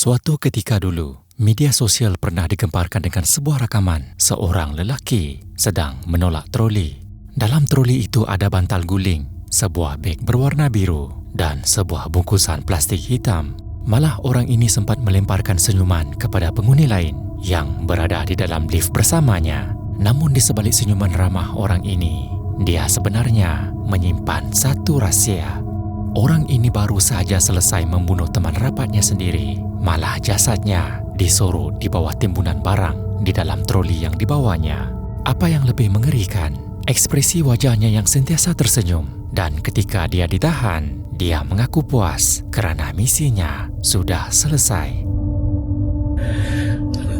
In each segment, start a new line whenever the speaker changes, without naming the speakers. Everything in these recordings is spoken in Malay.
Suatu ketika dulu, media sosial pernah digemparkan dengan sebuah rakaman seorang lelaki sedang menolak troli. Dalam troli itu ada bantal guling, sebuah beg berwarna biru dan sebuah bungkusan plastik hitam. Malah orang ini sempat melemparkan senyuman kepada penghuni lain yang berada di dalam lift bersamanya. Namun di sebalik senyuman ramah orang ini, dia sebenarnya menyimpan satu rahsia. Orang ini baru saja selesai membunuh teman rapatnya sendiri. Malah jasadnya disorot di bawah timbunan barang di dalam troli yang dibawanya. Apa yang lebih mengerikan, ekspresi wajahnya yang sentiasa tersenyum. Dan ketika dia ditahan, dia mengaku puas kerana misinya sudah selesai.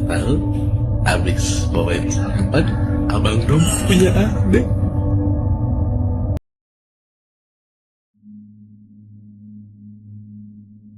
Tahu, habis bawain sampan, abang dong punya adik.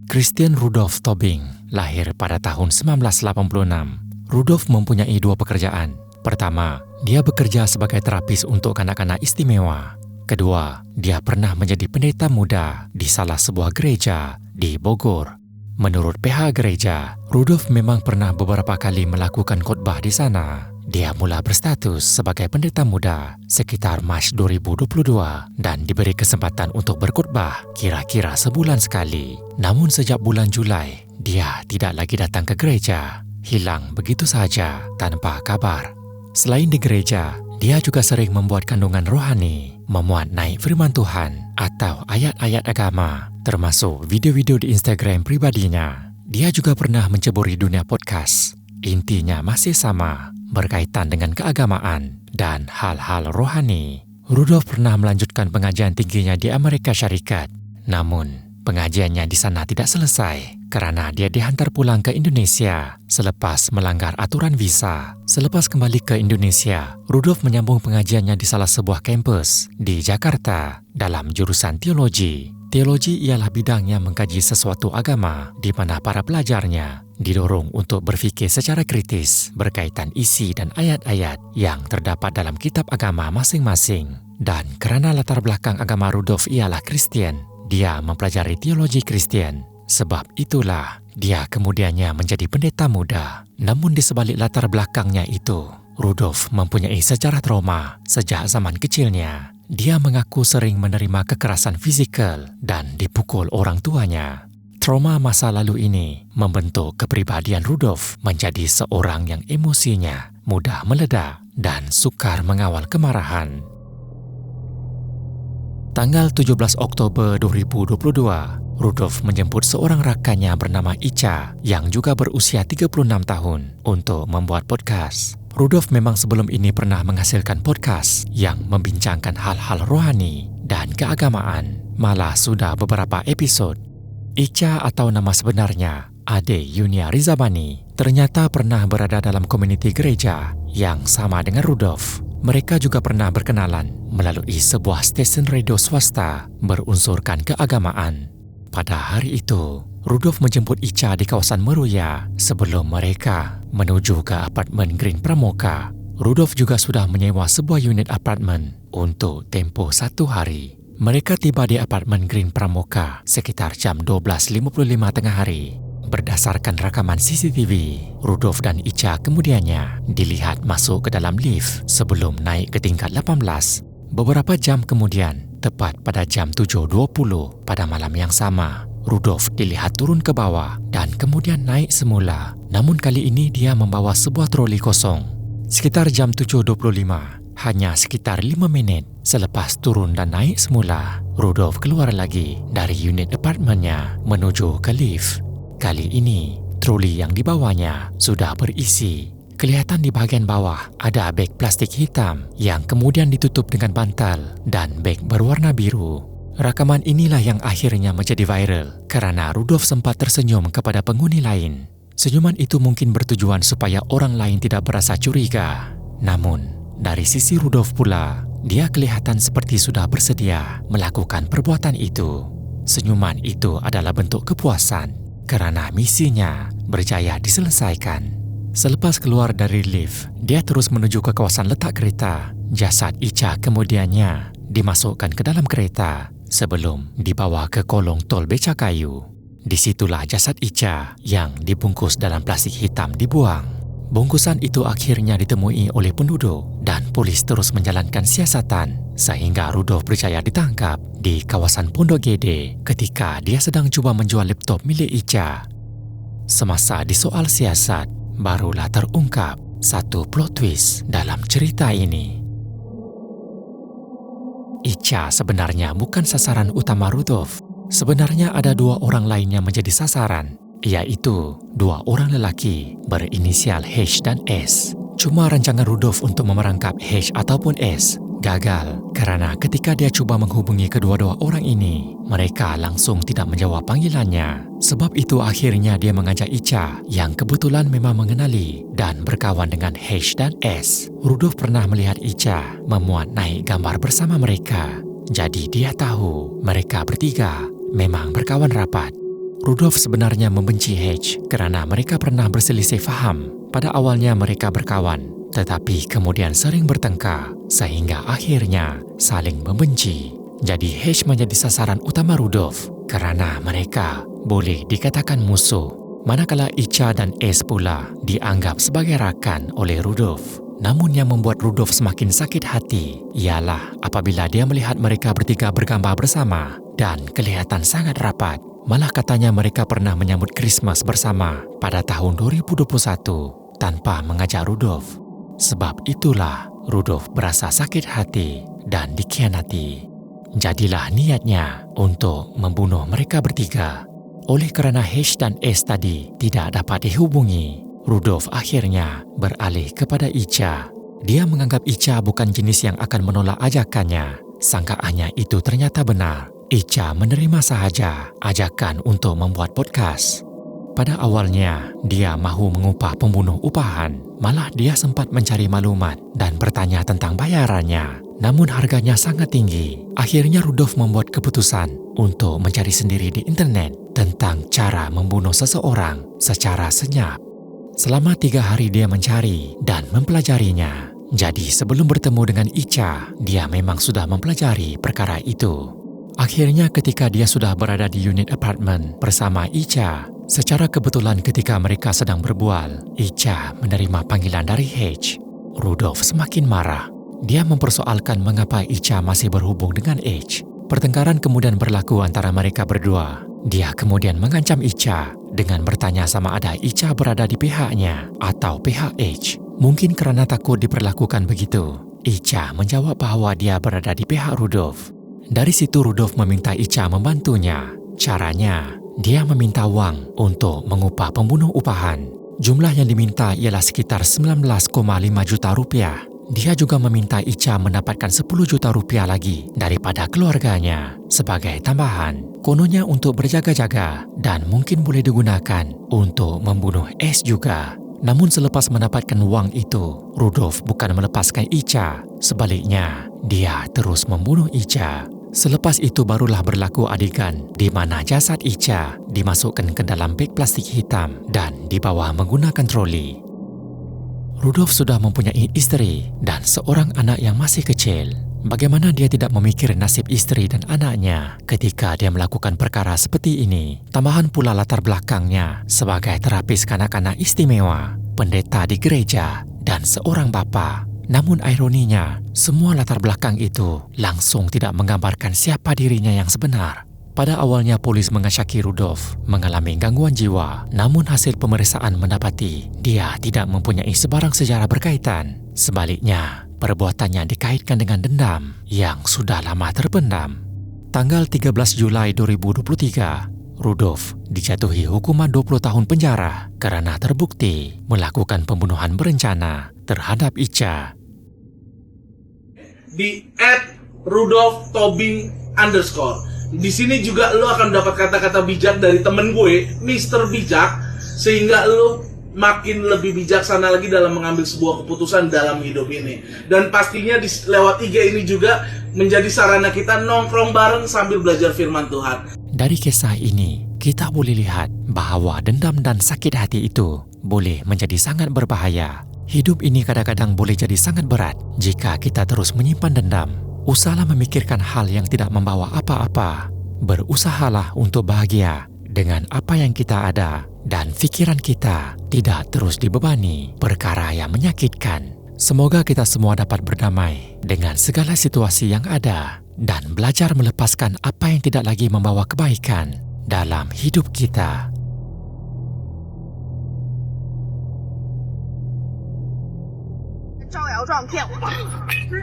Christian Rudolph Tobing lahir pada tahun 1986. Rudolph mempunyai dua pekerjaan. Pertama, dia bekerja sebagai terapis untuk kanak-kanak istimewa. Kedua, dia pernah menjadi pendeta muda di salah sebuah gereja di Bogor. Menurut PH gereja, Rudolph memang pernah beberapa kali melakukan khotbah di sana. Dia mula berstatus sebagai pendeta muda sekitar Mac 2022 dan diberi kesempatan untuk berkhotbah kira-kira sebulan sekali. Namun sejak bulan Julai, dia tidak lagi datang ke gereja, hilang begitu saja tanpa kabar. Selain di gereja, dia juga sering membuat kandungan rohani, memuat naik firman Tuhan atau ayat-ayat agama, termasuk video-video di Instagram pribadinya. Dia juga pernah menceburi dunia podcast. Intinya masih sama, berkaitan dengan keagamaan dan hal-hal rohani. Rudolph pernah melanjutkan pengajian tingginya di Amerika Syarikat. Namun, pengajiannya di sana tidak selesai kerana dia dihantar pulang ke Indonesia selepas melanggar aturan visa. Selepas kembali ke Indonesia, Rudolph menyambung pengajiannya di salah sebuah kampus di Jakarta dalam jurusan teologi. Teologi ialah bidang yang mengkaji sesuatu agama di mana para pelajarnya didorong untuk berfikir secara kritis berkaitan isi dan ayat-ayat yang terdapat dalam kitab agama masing-masing. Dan kerana latar belakang agama Rudolph ialah Kristian, dia mempelajari teologi Kristian. Sebab itulah dia kemudiannya menjadi pendeta muda. Namun di sebalik latar belakangnya itu, Rudolph mempunyai sejarah trauma sejak zaman kecilnya. Dia mengaku sering menerima kekerasan fizikal dan dipukul orang tuanya. Trauma masa lalu ini membentuk kepribadian Rudolph menjadi seorang yang emosinya mudah meledak dan sukar mengawal kemarahan. Tanggal 17 Oktober 2022, Rudolph menjemput seorang rakannya bernama Icha yang juga berusia 36 tahun untuk membuat podcast. Rudolph memang sebelum ini pernah menghasilkan podcast yang membincangkan hal-hal rohani dan keagamaan, malah sudah beberapa episod. Icha atau nama sebenarnya Ade Yunia Rizabani ternyata pernah berada dalam komuniti gereja yang sama dengan Rudolph. Mereka juga pernah berkenalan melalui sebuah stesen radio swasta berunsurkan keagamaan. Pada hari itu, Rudolph menjemput Icha di kawasan Meruya sebelum mereka menuju ke apartemen Green Pramuka. Rudolph juga sudah menyewa sebuah unit apartemen untuk tempoh 1 hari. Mereka tiba di apartemen Green Pramuka sekitar jam 12.55 tengah hari. Berdasarkan rakaman CCTV, Rudolph dan Icha kemudiannya dilihat masuk ke dalam lift sebelum naik ke tingkat 18. Beberapa jam kemudian, tepat pada jam 7.20 pada malam yang sama, Rudolph dilihat turun ke bawah dan kemudian naik semula. Namun kali ini dia membawa sebuah troli kosong. Sekitar jam 7.25, hanya sekitar 5 menit selepas turun dan naik semula, Rudolph keluar lagi dari unit apartemennya menuju ke lift. Kali ini, troli yang dibawanya sudah berisi. Kelihatan di bahagian bawah ada beg plastik hitam yang kemudian ditutup dengan bantal dan beg berwarna biru. Rakaman inilah yang akhirnya menjadi viral kerana Rudolph sempat tersenyum kepada penghuni lain. Senyuman itu mungkin bertujuan supaya orang lain tidak berasa curiga. Namun, dari sisi Rudolph pula, dia kelihatan seperti sudah bersedia melakukan perbuatan itu. Senyuman itu adalah bentuk kepuasan kerana misinya berjaya diselesaikan. Selepas keluar dari lift, dia terus menuju ke kawasan letak kereta. Jasad Icha kemudiannya dimasukkan ke dalam kereta sebelum dibawa ke kolong tol becakayu. Disitulah jasad Ica yang dibungkus dalam plastik hitam dibuang. Bungkusan itu akhirnya ditemui oleh penduduk dan polis terus menjalankan siasatan sehingga Rudolf berjaya ditangkap di kawasan Pondok Gede ketika dia sedang cuba menjual laptop milik Ica. Semasa disoal siasat, barulah terungkap satu plot twist dalam cerita ini. Ica sebenarnya bukan sasaran utama Rudolf. Sebenarnya ada dua orang lain yang menjadi sasaran, yaitu dua orang lelaki berinisial H dan S. Cuma rancangan Rudolf untuk memerangkap H ataupun S gagal karena ketika dia cuba menghubungi kedua-dua orang ini, mereka langsung tidak menjawab panggilannya. Sebab itu akhirnya dia mengajak Ica yang kebetulan memang mengenali dan berkawan dengan H dan S. Rudolf pernah melihat Ica memuat naik gambar bersama mereka. Jadi dia tahu mereka bertiga memang berkawan rapat. Rudolf sebenarnya membenci H kerana mereka pernah berselisih faham. Pada awalnya mereka berkawan, tetapi kemudian sering bertengkar sehingga akhirnya saling membenci. Jadi H menjadi sasaran utama Rudolf kerana mereka boleh dikatakan musuh. Manakala Ica dan S pula dianggap sebagai rakan oleh Rudolf. Namun yang membuat Rudolf semakin sakit hati ialah apabila dia melihat mereka bertiga bergambar bersama dan kelihatan sangat rapat. Malah katanya mereka pernah menyambut Christmas bersama pada tahun 2021 tanpa mengajak Rudolf. Sebab itulah Rudolf berasa sakit hati dan dikhianati. Jadilah niatnya untuk membunuh mereka bertiga. Oleh kerana H dan S tadi tidak dapat dihubungi, Rudolf akhirnya beralih kepada Ica. Dia menganggap Ica bukan jenis yang akan menolak ajakannya. Sangkaannya itu ternyata benar. Ica menerima sahaja ajakan untuk membuat podcast. Pada awalnya, dia mahu mengupah pembunuh upahan. Malah dia sempat mencari maklumat dan bertanya tentang bayarannya. Namun harganya sangat tinggi. Akhirnya Rudolf membuat keputusan untuk mencari sendiri di internet tentang cara membunuh seseorang secara senyap. Selama 3 hari dia mencari dan mempelajarinya. Jadi sebelum bertemu dengan Ica, dia memang sudah mempelajari perkara itu. Akhirnya ketika dia sudah berada di unit apartemen bersama Ica, secara kebetulan ketika mereka sedang berbual, Ica menerima panggilan dari H. Rudolf semakin marah. Dia mempersoalkan mengapa Ica masih berhubung dengan H. Pertengkaran kemudian berlaku antara mereka berdua. Dia kemudian mengancam Ica dengan bertanya sama ada Ica berada di pihaknya atau pihak H. Mungkin kerana takut diperlakukan begitu, Ica menjawab bahawa dia berada di pihak Rudolf. Dari situ Rudolf meminta Ica membantunya. Caranya, dia meminta wang untuk mengupah pembunuh upahan. Jumlah yang diminta ialah sekitar 19,5 juta rupiah. Dia juga meminta Ica mendapatkan 10 juta rupiah lagi daripada keluarganya sebagai tambahan. Kononnya untuk berjaga-jaga dan mungkin boleh digunakan untuk membunuh S juga. Namun selepas mendapatkan wang itu, Rudolf bukan melepaskan Ica. Sebaliknya, dia terus membunuh Ica. Selepas itu barulah berlaku adegan di mana jasad Ica dimasukkan ke dalam beg plastik hitam dan dibawa menggunakan troli. Rudolf sudah mempunyai isteri dan seorang anak yang masih kecil. Bagaimana dia tidak memikir nasib isteri dan anaknya ketika dia melakukan perkara seperti ini? Tambahan pula latar belakangnya sebagai terapis kanak-kanak istimewa, pendeta di gereja dan seorang bapa. Namun ironinya, semua latar belakang itu langsung tidak menggambarkan siapa dirinya yang sebenar. Pada awalnya polis mengasyaki Rudolf mengalami gangguan jiwa, namun hasil pemeriksaan mendapati dia tidak mempunyai sebarang sejarah berkaitan. Sebaliknya, perbuatannya dikaitkan dengan dendam yang sudah lama terpendam. Tanggal 13 Julai 2023, Rudolf dijatuhi hukuman 20 tahun penjara kerana terbukti melakukan pembunuhan berencana terhadap Ica.
Di @RudolfTobing_. Di sini juga lo akan dapat kata-kata bijak dari temen gue, Mr. Bijak, sehingga lo makin lebih bijaksana lagi dalam mengambil sebuah keputusan dalam hidup ini. Dan pastinya lewat IG ini juga menjadi sarana kita nongkrong bareng sambil belajar firman Tuhan.
Dari kisah ini, kita boleh lihat bahawa dendam dan sakit hati itu boleh menjadi sangat berbahaya. Hidup ini kadang-kadang boleh jadi sangat berat jika kita terus menyimpan dendam. Usahalah memikirkan hal yang tidak membawa apa-apa. Berusahalah untuk bahagia dengan apa yang kita ada dan pikiran kita tidak terus dibebani perkara yang menyakitkan. Semoga kita semua dapat berdamai dengan segala situasi yang ada dan belajar melepaskan apa yang tidak lagi membawa kebaikan dalam hidup kita.
招摇撞骗我，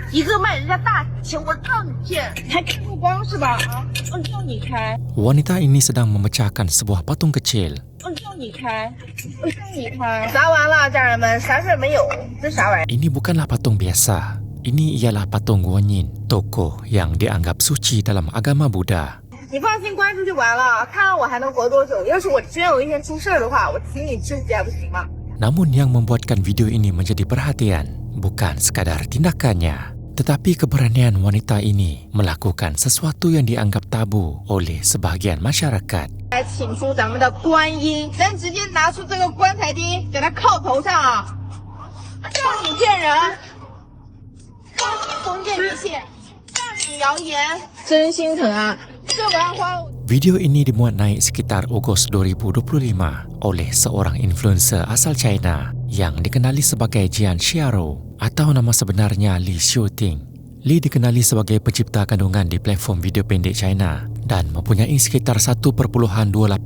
一个卖人家大几千，我让你骗，你还开过光是吧？啊，就你开，
Wanita ini sedang memecahkan sebuah patung kecil.
就你开，就你开，砸完了，家人们，啥事儿没有，这啥玩意儿？
Ini bukanlah patung biasa. Ini ialah patung Guanyin, tokoh yang dianggap suci dalam agama Buddha.
你放心关出就完了，看看我还能活多久。要是我真有一天出事儿的话，我请你吃血不行吗？
Namun yang membuatkan video ini menjadi perhatian bukan sekadar tindakannya, tetapi keberanian wanita ini melakukan sesuatu yang dianggap tabu oleh sebahagian masyarakat.
来请出咱们的观音，咱直接拿出这个棺材钉给他铐头上啊！让你骗人，让你封建迷信，让你谣言，真心疼啊！这我要花。
Video ini dimuat naik sekitar Ogos 2025 oleh seorang influencer asal China yang dikenali sebagai Jian Xiaoro atau nama sebenarnya Li Xiuting. Li dikenali sebagai pencipta kandungan di platform video pendek China dan mempunyai sekitar 1.28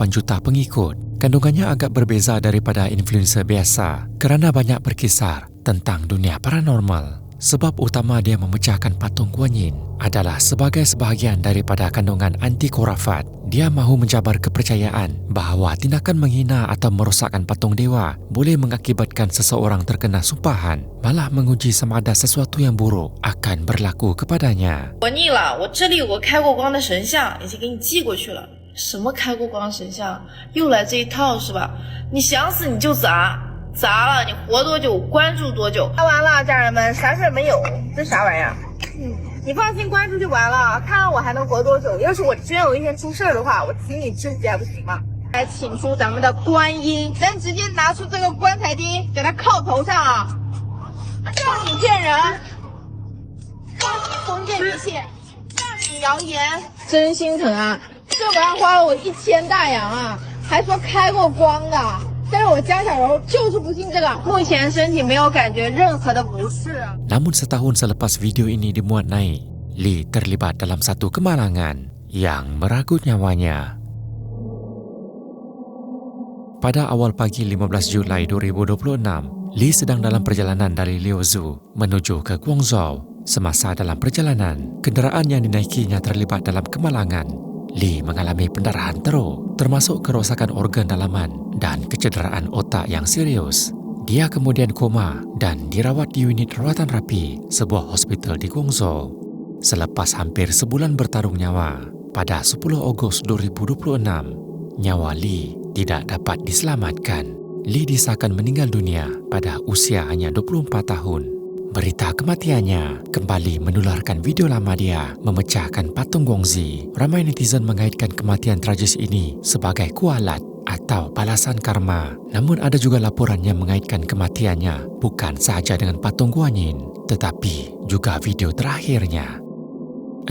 juta pengikut. Kandungannya agak berbeza daripada influencer biasa kerana banyak berkisar tentang dunia paranormal. Sebab utama dia memecahkan patung Guanyin adalah sebagai sebahagian daripada kandungan anti khurafat. Dia mahu mencabar kepercayaan bahawa tindakan menghina atau merosakkan patung dewa boleh mengakibatkan seseorang terkena sumpahan, malah menguji sama ada sesuatu yang buruk akan berlaku kepadanya.
我腻了，我这里有个开过光的神像，已经给你寄过去了。什么开过光神像？又来这一套是吧？你想死你就砸，砸了你活多久关注多久。
砸完了，家人们，啥事儿没有，这啥玩意儿？你放心关出就完了，看看我还能活多久。要是我真有一天出事儿的话，我请你吃血不行吗？来请出咱们的观音，咱直接拿出这个棺材钉给他铐头上啊！让你骗人，让你封建迷信，让你谣言，真心疼啊！这玩意儿花了我1000大洋啊，还说开过光的。 但是我江小柔就是不信这个，目前身体没有感觉任何的不适。
Namun setahun selepas video ini dimuat naik, Li terlibat dalam satu kemalangan yang meragut nyawanya. Pada awal pagi 15 Julai 2026, Li sedang dalam perjalanan dari Liuzhou menuju ke Guangzhou. Semasa dalam perjalanan, kenderaan yang dinaikinya terlibat dalam kemalangan. Li mengalami pendarahan teruk, termasuk kerosakan organ dalaman dan kecederaan otak yang serius. Dia kemudian koma dan dirawat di unit rawatan rapi sebuah hospital di Guangzhou. Selepas hampir sebulan bertarung nyawa, pada 10 Ogos 2026, nyawa Li tidak dapat diselamatkan. Li disahkan meninggal dunia pada usia hanya 24 tahun. Berita kematiannya kembali menularkan video lama dia memecahkan patung Guangzi. Ramai netizen mengaitkan kematian tragis ini sebagai kualat atau balasan karma. Namun ada juga laporan yang mengaitkan kematiannya bukan sahaja dengan patung Guanyin, tetapi juga video terakhirnya.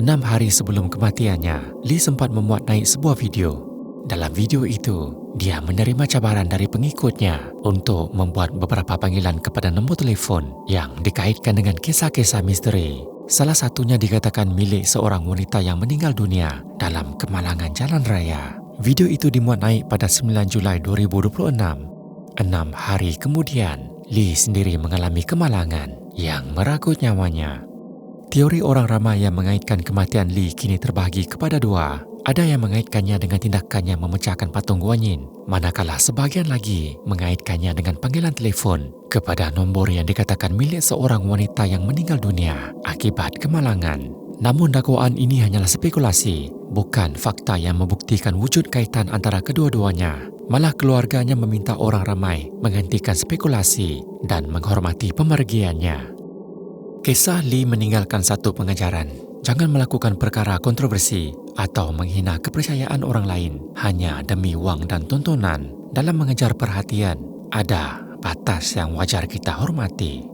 6 hari sebelum kematiannya, Li sempat memuat naik sebuah video. Dalam video itu, dia menerima cabaran dari pengikutnya untuk membuat beberapa panggilan kepada nombor telefon yang dikaitkan dengan kisah-kisah misteri. Salah satunya dikatakan milik seorang wanita yang meninggal dunia dalam kemalangan jalan raya. Video itu dimuat naik pada 9 Julai 2026. 6 hari kemudian, Li sendiri mengalami kemalangan yang meragut nyawanya. Teori orang ramai yang mengaitkan kematian Li kini terbahagi kepada dua. Ada yang mengaitkannya dengan tindakannya memecahkan patung Guanyin, manakala sebahagian lagi mengaitkannya dengan panggilan telefon kepada nombor yang dikatakan milik seorang wanita yang meninggal dunia akibat kemalangan. Namun dakwaan ini hanyalah spekulasi, bukan fakta yang membuktikan wujud kaitan antara kedua-duanya. Malah keluarganya meminta orang ramai menghentikan spekulasi dan menghormati pemergiannya. Kisah Li meninggalkan satu pengajaran. Jangan melakukan perkara kontroversi atau menghina kepercayaan orang lain hanya demi wang dan tontonan. Dalam mengejar perhatian, ada batas yang wajar kita hormati.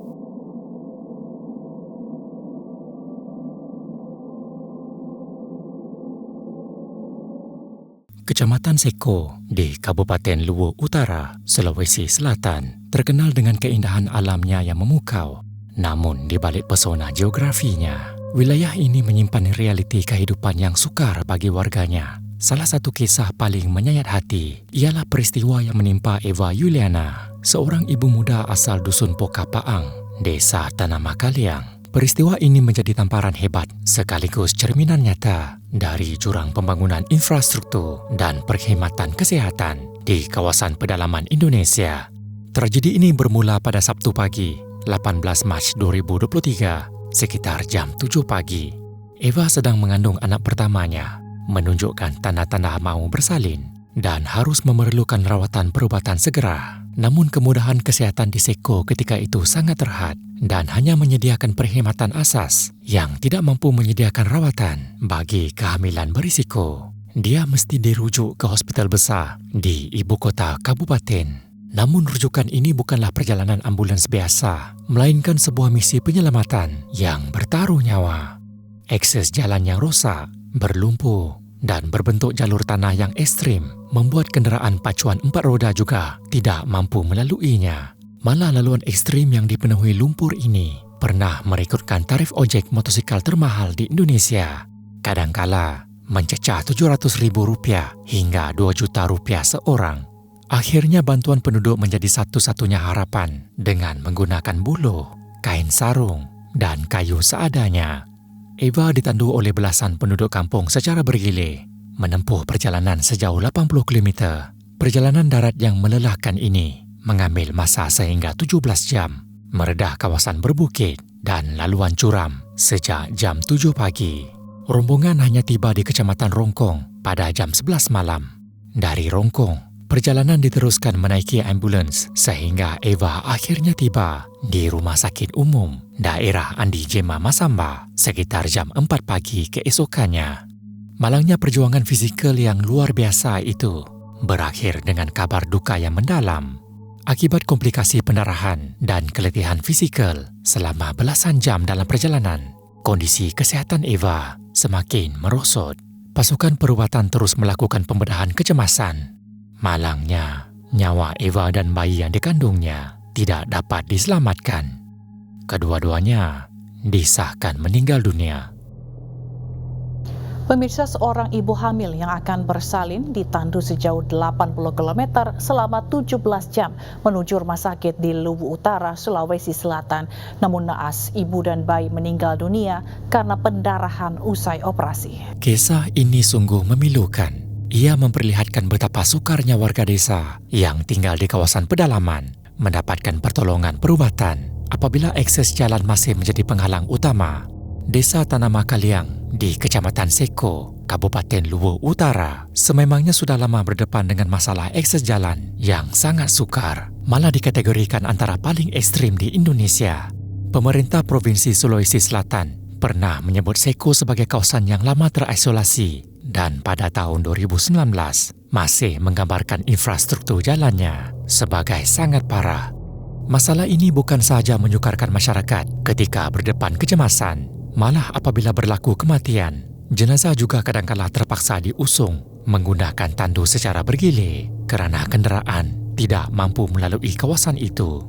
Kecamatan Seko di Kabupaten Luwu Utara, Sulawesi Selatan terkenal dengan keindahan alamnya yang memukau. Namun di balik pesona geografinya, wilayah ini menyimpan realiti kehidupan yang sukar bagi warganya. Salah satu kisah paling menyayat hati ialah peristiwa yang menimpa Eva Yuliana, seorang ibu muda asal Dusun Pokapaang, Desa Tanama Kaliang. Peristiwa ini menjadi tamparan hebat sekaligus cerminan nyata dari jurang pembangunan infrastruktur dan perkhidmatan kesihatan di kawasan pedalaman Indonesia. Tragedi ini bermula pada Sabtu pagi, 18 Mac 2023, sekitar jam 7 pagi. Eva sedang mengandung anak pertamanya, menunjukkan tanda-tanda mau bersalin dan harus memerlukan rawatan perubatan segera. Namun kemudahan kesihatan di Seko ketika itu sangat terhad dan hanya menyediakan perkhidmatan asas yang tidak mampu menyediakan rawatan bagi kehamilan berisiko. Dia mesti dirujuk ke hospital besar di ibu kota kabupaten. Namun rujukan ini bukanlah perjalanan ambulans biasa, melainkan sebuah misi penyelamatan yang bertaruh nyawa. Akses jalan yang rosak, berlumpur, dan berbentuk jalur tanah yang ekstrim membuat kenderaan pacuan 4 roda juga tidak mampu melaluinya. Malah laluan ekstrim yang dipenuhi lumpur ini pernah merekodkan tarif ojek motosikal termahal di Indonesia. Kadangkala mencecah Rp700.000 hingga Rp2 juta seorang. Akhirnya bantuan penduduk menjadi satu-satunya harapan dengan menggunakan buluh, kain sarung, dan kayu seadanya. Eva ditandu oleh belasan penduduk kampung secara bergilir, menempuh perjalanan sejauh 80 km. Perjalanan darat yang melelahkan ini mengambil masa sehingga 17 jam, meredah kawasan berbukit dan laluan curam sejak jam 7 pagi. Rombongan hanya tiba di Kecamatan Rongkong pada jam 11 malam. Dari Rongkong, perjalanan diteruskan menaiki ambulans sehingga Eva akhirnya tiba di Rumah Sakit Umum Daerah Andi Jema Masamba sekitar jam 4 pagi keesokannya. Malangnya perjuangan fizikal yang luar biasa itu berakhir dengan kabar duka yang mendalam. Akibat komplikasi pendarahan dan keletihan fisikal selama belasan jam dalam perjalanan, kondisi kesehatan Eva semakin merosot. Pasukan perubatan terus melakukan pembedahan kecemasan. Malangnya, nyawa Eva dan bayi yang dikandungnya tidak dapat diselamatkan. Kedua-duanya disahkan meninggal dunia.
Pemirsa, seorang ibu hamil yang akan bersalin ditandu sejauh 80 km selama 17 jam menuju rumah sakit di Luwu Utara, Sulawesi Selatan. Namun naas, ibu dan bayi meninggal dunia karena pendarahan usai operasi.
Kisah ini sungguh memilukan. Ia memperlihatkan betapa sukarnya warga desa yang tinggal di kawasan pedalaman mendapatkan pertolongan perubatan apabila akses jalan masih menjadi penghalang utama. Desa Tanama Kaliang di Kecamatan Seko, Kabupaten Luwu Utara, sememangnya sudah lama berdepan dengan masalah akses jalan yang sangat sukar, malah dikategorikan antara paling ekstrim di Indonesia. Pemerintah Provinsi Sulawesi Selatan pernah menyebut Seko sebagai kawasan yang lama terisolasi dan pada tahun 2019 masih menggambarkan infrastruktur jalannya sebagai sangat parah. Masalah ini bukan sahaja menyukarkan masyarakat ketika berdepan kecemasan, malah apabila berlaku kematian, jenazah juga kadangkala terpaksa diusung menggunakan tandu secara bergilir kerana kenderaan tidak mampu melalui kawasan itu.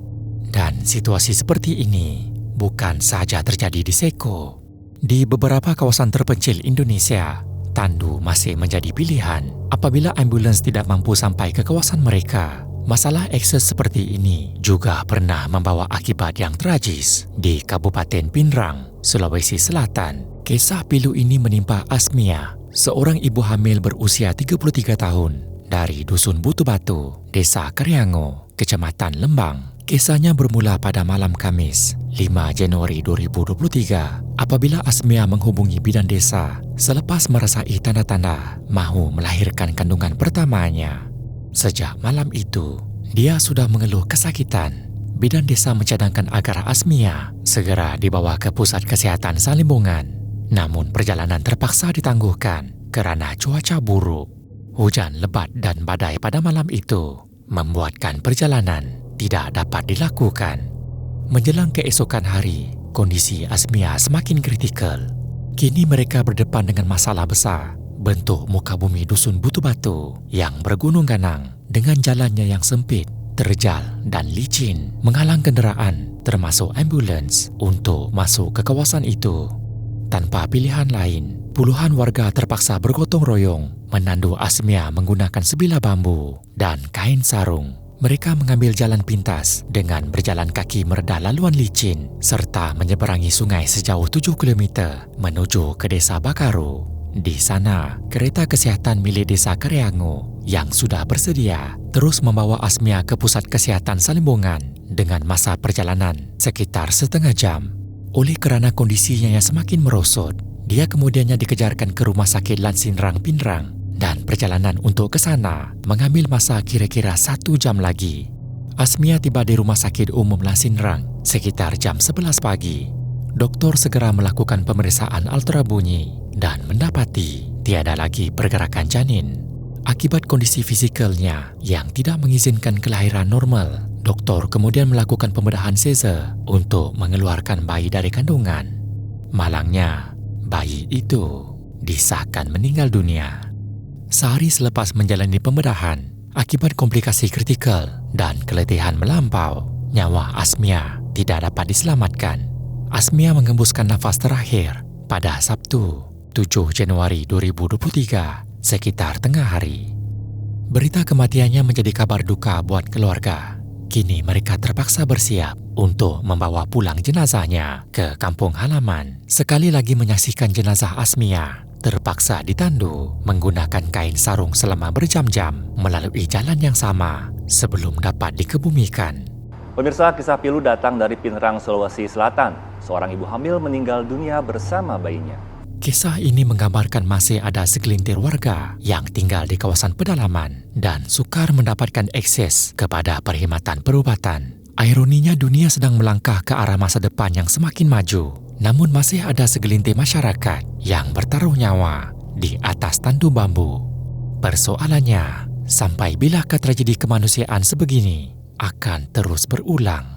Dan situasi seperti ini bukan sahaja terjadi di Seko. Di beberapa kawasan terpencil Indonesia, tandu masih menjadi pilihan apabila ambulans tidak mampu sampai ke kawasan mereka. Masalah akses seperti ini juga pernah membawa akibat yang tragis di Kabupaten Pinrang, Sulawesi Selatan. Kisah pilu ini menimpa Asmia, seorang ibu hamil berusia 33 tahun dari Dusun Butu Batu, Desa Kariango, Kecamatan Lembang. Kisahnya bermula pada malam Kamis, 5 Januari 2023, apabila Asmia menghubungi bidan desa selepas merasai tanda-tanda mahu melahirkan kandungan pertamanya. Sejak malam itu, dia sudah mengeluh kesakitan. Bidan desa mencadangkan agar Asmia segera dibawa ke pusat kesehatan Salimbungan. Namun perjalanan terpaksa ditangguhkan kerana cuaca buruk. Hujan lebat dan badai pada malam itu membuatkan perjalanan tidak dapat dilakukan. Menjelang keesokan hari, kondisi Asmia semakin kritikal. Kini mereka berdepan dengan masalah besar, bentuk muka bumi dusun Butu Batu yang bergunung ganang dengan jalannya yang sempit, terjal dan licin menghalang kenderaan termasuk ambulans untuk masuk ke kawasan itu. Tanpa pilihan lain, puluhan warga terpaksa bergotong royong menandu Asmia menggunakan sebilah bambu dan kain sarung. Mereka mengambil jalan pintas dengan berjalan kaki meredah laluan licin serta menyeberangi sungai sejauh 7 km menuju ke Desa Bakaru. Di sana, kereta kesihatan milik Desa Kareangu yang sudah bersedia terus membawa Asmia ke pusat kesihatan Salimbungan dengan masa perjalanan sekitar setengah jam. Oleh kerana kondisinya yang semakin merosot, dia kemudiannya dikejarkan ke Rumah Sakit Lansinrang Pinrang dan perjalanan untuk ke sana mengambil masa kira-kira 1 jam lagi. Asmia tiba di Rumah Sakit Umum Lansinrang sekitar jam 11 pagi. Doktor segera melakukan pemeriksaan ultrabunyi dan mendapati tiada lagi pergerakan janin. Akibat kondisi fisikalnya yang tidak mengizinkan kelahiran normal, doktor kemudian melakukan pembedahan sesar untuk mengeluarkan bayi dari kandungan. Malangnya, bayi itu disahkan meninggal dunia. Sehari selepas menjalani pembedahan, akibat komplikasi kritikal dan keletihan melampau, nyawa Asmia tidak dapat diselamatkan. Asmia mengembuskan nafas terakhir pada Sabtu, 7 Januari 2023, sekitar tengah hari. Berita kematiannya menjadi kabar duka buat keluarga. Kini mereka terpaksa bersiap untuk membawa pulang jenazahnya ke kampung halaman. Sekali lagi menyaksikan jenazah Asmia terpaksa ditandu menggunakan kain sarung selama berjam-jam melalui jalan yang sama sebelum dapat dikebumikan.
Pemirsa, kisah pilu datang dari Pinrang, Sulawesi Selatan. Seorang ibu hamil meninggal dunia bersama bayinya.
Kisah ini menggambarkan masih ada segelintir warga yang tinggal di kawasan pedalaman dan sukar mendapatkan akses kepada perkhidmatan perubatan. Ironinya, dunia sedang melangkah ke arah masa depan yang semakin maju, namun masih ada segelintir masyarakat yang bertaruh nyawa di atas tandu bambu. Persoalannya, sampai bilakah tragedi kemanusiaan sebegini akan terus berulang?